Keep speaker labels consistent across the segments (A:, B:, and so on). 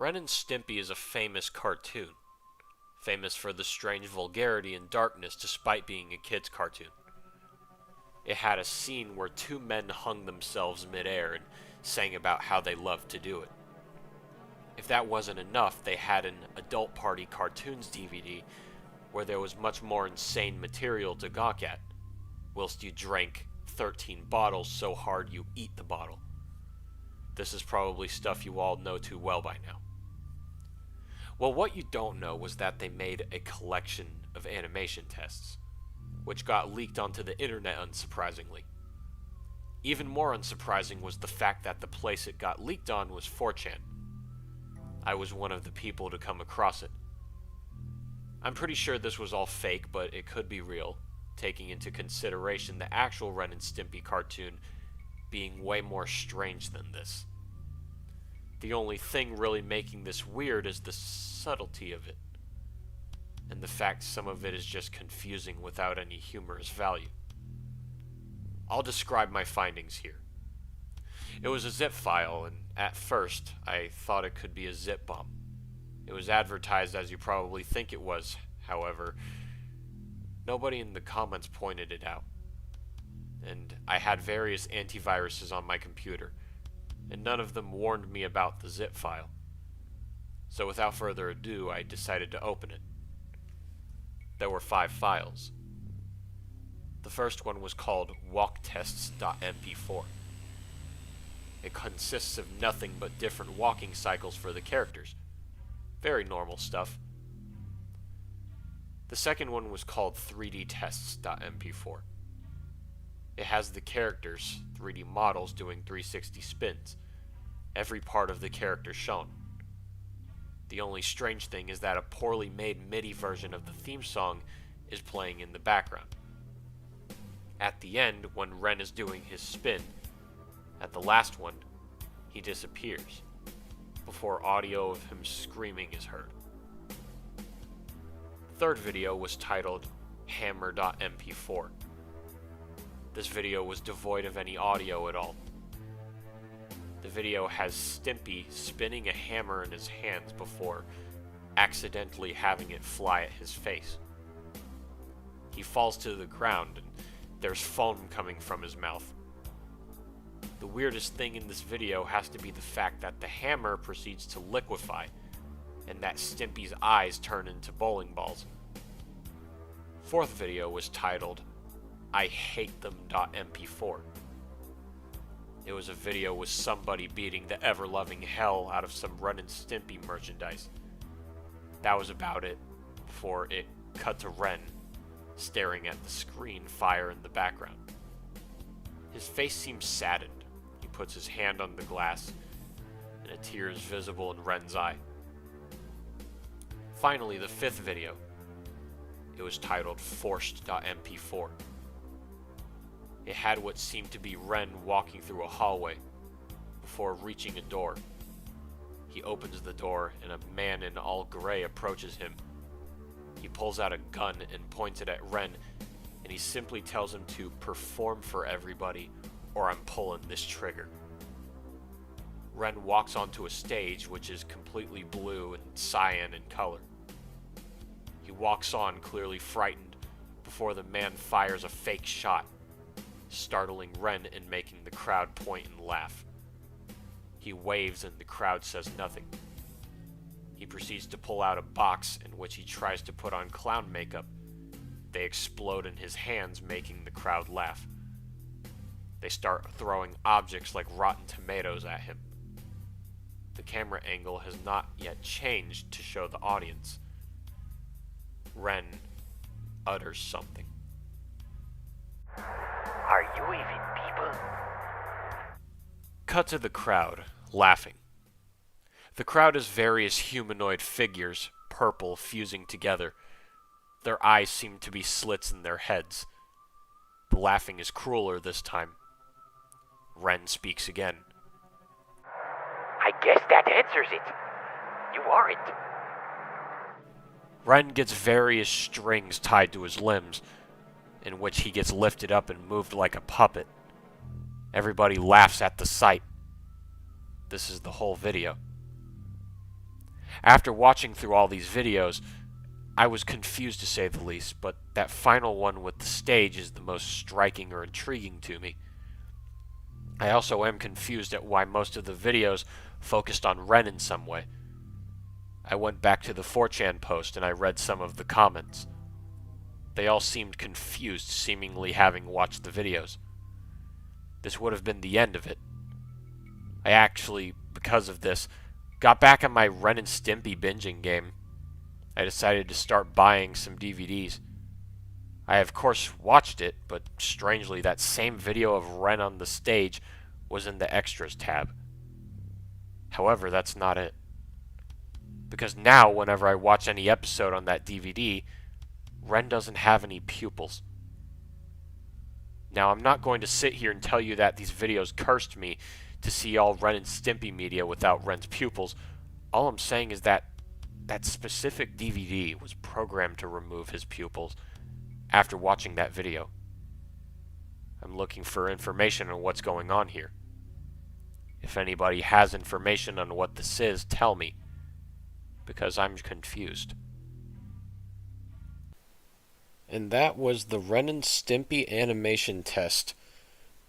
A: Ren and Stimpy is a famous cartoon, famous for the strange vulgarity and darkness despite being a kid's cartoon. It had a scene where two men hung themselves midair and sang about how they loved to do it. If that wasn't enough, they had an Adult Party Cartoons DVD where there was much more insane material to gawk at, whilst you drank 13 bottles so hard you eat the bottle. This is probably stuff you all know too well by now. Well, what you don't know was that they made a collection of animation tests, which got leaked onto the internet unsurprisingly. Even more unsurprising was the fact that the place it got leaked on was 4chan. I was one of the people to come across it. I'm pretty sure this was all fake, but it could be real, taking into consideration the actual Ren and Stimpy cartoon being way more strange than this. The only thing really making this weird is the subtlety of it, and the fact some of it is just confusing without any humorous value. I'll describe my findings here. It was a zip file, and at first, I thought it could be a zip bomb. It was advertised as you probably think it was, however, nobody in the comments pointed it out. And I had various antiviruses on my computer, and none of them warned me about the zip file. So without further ado, I decided to open it. There were 5 files. The first one was called walktests.mp4. It consists of nothing but different walking cycles for the characters. Very normal stuff. The second one was called 3dtests.mp4. It has the characters, 3D models, doing 360 spins. Every part of the character shown. The only strange thing is that a poorly made MIDI version of the theme song is playing in the background. At the end, when Ren is doing his spin, at the last one, he disappears, before audio of him screaming is heard. The third video was titled hammer.mp4. This video was devoid of any audio at all. The video has Stimpy spinning a hammer in his hands before accidentally having it fly at his face. He falls to the ground and there's foam coming from his mouth. The weirdest thing in this video has to be the fact that the hammer proceeds to liquefy and that Stimpy's eyes turn into bowling balls. Fourth video was titled I hate them.mp4. It was a video with somebody beating the ever-loving hell out of some Ren and Stimpy merchandise. That was about it, before it cut to Ren, staring at the screen fire in the background. His face seems saddened. He puts his hand on the glass, and a tear is visible in Ren's eye. Finally, the fifth video. It was titled forced.mp4. It had what seemed to be Ren walking through a hallway before reaching a door. He opens the door and a man in all gray approaches him. He pulls out a gun and points it at Ren, and he simply tells him to perform for everybody or I'm pulling this trigger. Ren walks onto a stage which is completely blue and cyan in color. He walks on clearly frightened before the man fires a fake shot, startling Ren and making the crowd point and laugh. He waves and the crowd says nothing. He proceeds to pull out a box in which he tries to put on clown makeup. They explode in his hands, making the crowd laugh. They start throwing objects like rotten tomatoes at him. The camera angle has not yet changed to show the audience. Ren utters something.
B: Are you even people?
A: Cut to the crowd, laughing. The crowd is various humanoid figures, purple, fusing together. Their eyes seem to be slits in their heads. The laughing is crueler this time. Ren speaks again.
B: I guess that answers it. You aren't.
A: Ren gets various strings tied to his limbs, in which he gets lifted up and moved like a puppet. Everybody laughs at the sight. This is the whole video. After watching through all these videos, I was confused to say the least, but that final one with the stage is the most striking or intriguing to me. I also am confused at why most of the videos focused on Ren in some way. I went back to the 4chan post and I read some of the comments. They all seemed confused, seemingly having watched the videos. This would have been the end of it. I actually, because of this, got back on my Ren and Stimpy binging game. I decided to start buying some DVDs. I of course watched it, but strangely that same video of Ren on the stage was in the extras tab. However, that's not it. Because now, whenever I watch any episode on that DVD, Ren doesn't have any pupils. Now, I'm not going to sit here and tell you that these videos cursed me to see all Ren and Stimpy media without Ren's pupils. All I'm saying is that that specific DVD was programmed to remove his pupils after watching that video. I'm looking for information on what's going on here. If anybody has information on what this is, tell me, because I'm confused. And that was the Ren and Stimpy animation test,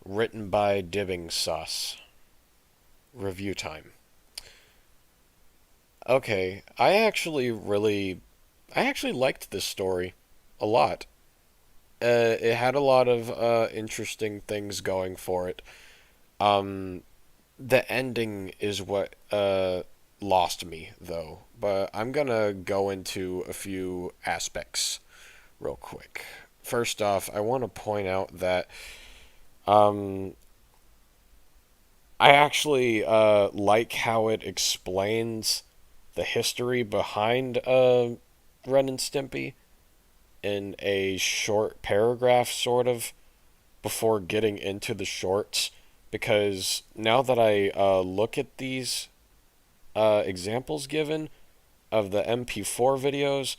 A: written by dibbingsauce. Review time. Okay, I actually liked this story a lot. It had a lot of interesting things going for it. The ending is what lost me, though. But I'm gonna go into a few aspects real quick. First off, I want to point out that I actually like how it explains the history behind Ren and Stimpy in a short paragraph, sort of, before getting into the shorts. Because now that I look at these examples given of the MP4 videos,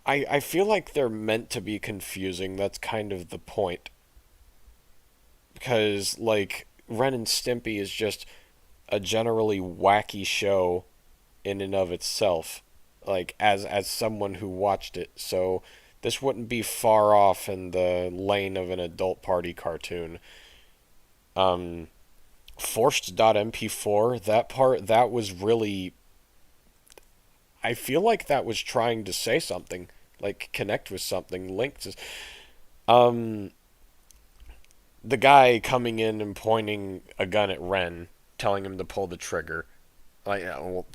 A: I feel like they're meant to be confusing. That's kind of the point. Because, like, Ren and Stimpy is just a generally wacky show in and of itself, like, as someone who watched it. So this wouldn't be far off in the lane of an adult party cartoon. Forced.mp4, that was really, I feel like that was trying to say something, like connect with something, link to, the guy coming in and pointing a gun at Ren, telling him to pull the trigger, like,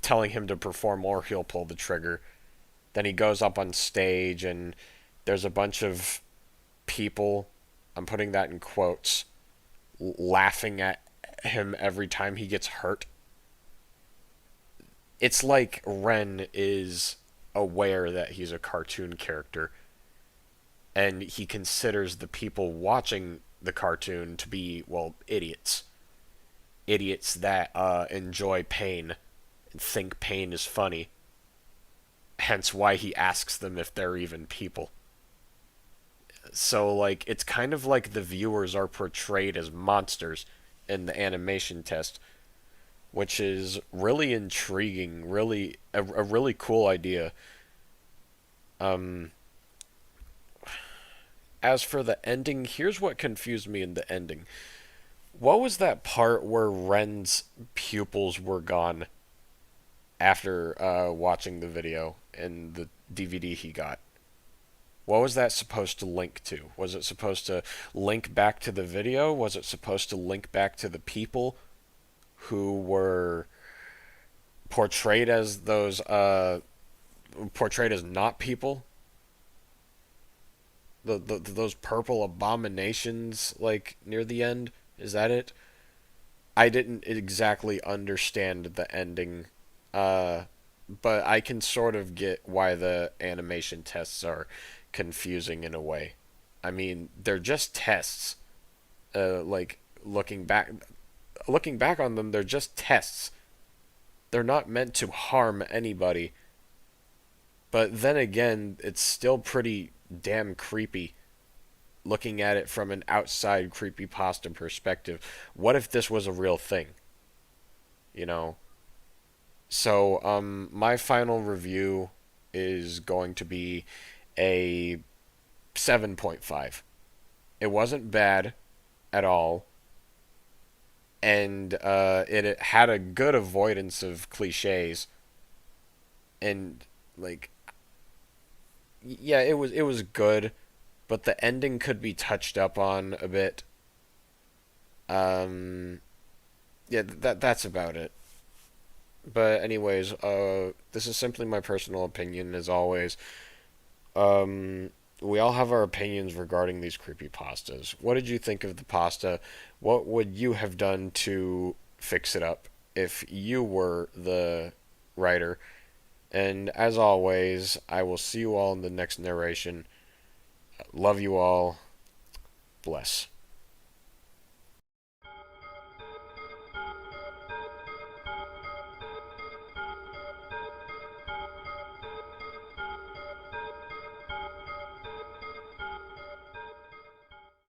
A: telling him to perform or he'll pull the trigger. Then he goes up on stage and there's a bunch of people, I'm putting that in quotes, laughing at him every time he gets hurt. It's like Ren is aware that he's a cartoon character, and he considers the people watching the cartoon to be, well, idiots. Idiots that enjoy pain and think pain is funny. Hence why he asks them if they're even people. So, like, it's kind of like the viewers are portrayed as monsters in the animation test, which is really intriguing, really a really cool idea. As for the ending, here's what confused me in the ending. What was that part where Ren's pupils were gone after watching the video and the DVD he got? What was that supposed to link to? Was it supposed to link back to the video? Was it supposed to link back to the people who were portrayed as portrayed as not people? Those purple abominations, like, near the end? Is that it? I didn't exactly understand the ending, but I can sort of get why the animation tests are confusing in a way. I mean, they're just tests. Like, looking back on them, they're just tests. They're not meant to harm anybody. But then again, it's still pretty damn creepy looking at it from an outside creepypasta perspective. What if this was a real thing? You know? So, my final review is going to be a 7.5. It wasn't bad at all, and it had a good avoidance of cliches, and like, yeah, it was good, but the ending could be touched up on a bit. Um, yeah, that's about it. But anyways, this is simply my personal opinion, as always. We all have our opinions regarding these creepy pastas. What did you think of the pasta? What would you have done to fix it up if you were the writer? And as always, I will see you all in the next narration. Love you all. Bless.